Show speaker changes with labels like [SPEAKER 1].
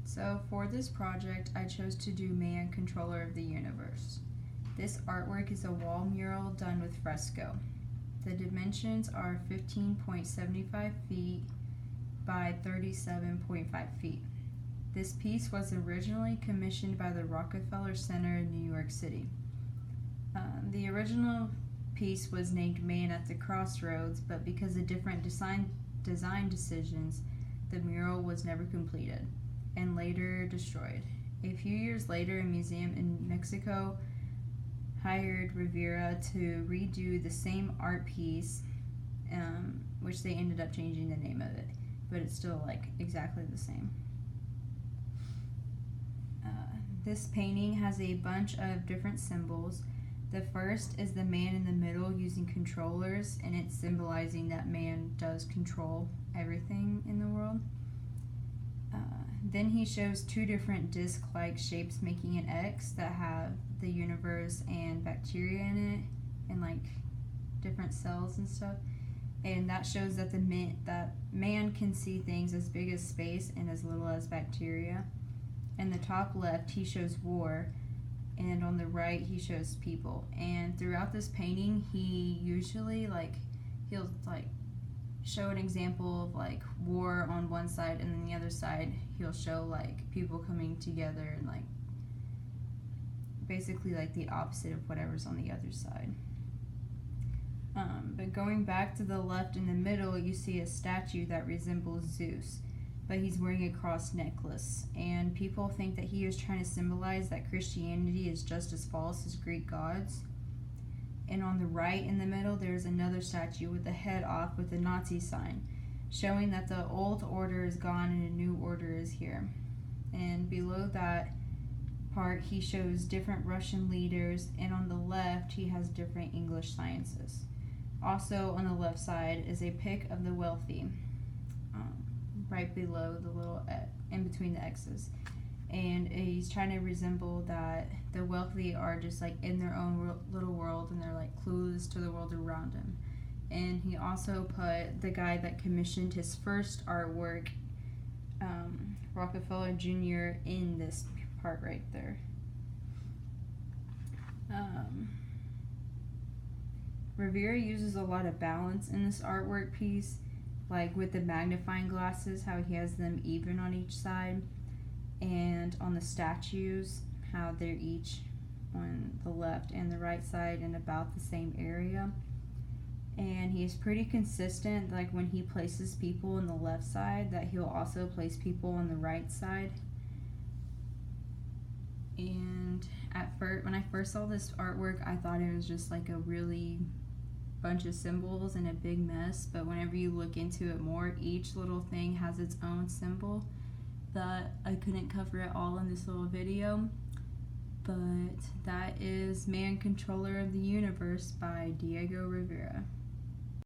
[SPEAKER 1] So for this project, I chose to do Man, Controller of the Universe. This artwork is a wall mural done with fresco. The dimensions are 15.75 feet by 37.5 feet. This piece was originally commissioned by the Rockefeller Center in New York City. The original piece was named Man at the Crossroads, but because of different design decisions, the mural was never completed and later destroyed. A few years later, a museum in Mexico hired Rivera to redo the same art piece, which they ended up changing the name of it, but it's still like exactly the same. This painting has a bunch of different symbols. The first is the man in the middle using controllers, and it's symbolizing that man does control everything in the world. Then he shows two different disc-like shapes making an X that have the universe and bacteria in it, and like different cells and stuff. And that shows that that man can see things as big as space and as little as bacteria. In the top left, he shows war, and on the right, he shows people. And throughout this painting, he usually he'll show an example of like war on one side, and then the other side he'll show like people coming together and like basically like the opposite of whatever's on the other side. But going back to the left in the middle, you see a statue that resembles Zeus, but he's wearing a cross necklace, and people think that he was trying to symbolize that Christianity is just as false as Greek gods. And on the right in the middle, there's another statue with the head off with the Nazi sign, showing that the old order is gone and a new order is here. And below that part, he shows different Russian leaders, and on the left, he has different English sciences. Also on the left side is a pic of the wealthy, right below the little in between the X's. And he's trying to resemble that the wealthy are just like in their own little world, and they're like clueless to the world around him. And he also put the guy that commissioned his first artwork, Rockefeller Jr., in this part right there. Rivera uses a lot of balance in this artwork piece, like with the magnifying glasses, how he has them even on each side, and on the statues, how they're each on the left and the right side in about the same area. And he's pretty consistent, like when he places people on the left side, that he'll also place people on the right side. And when I first saw this artwork, I thought it was just like a really bunch of symbols and a big mess, but whenever you look into it more, each little thing has its own symbol that I couldn't cover it all in this little video. But that is Man, Controller of the Universe by Diego Rivera.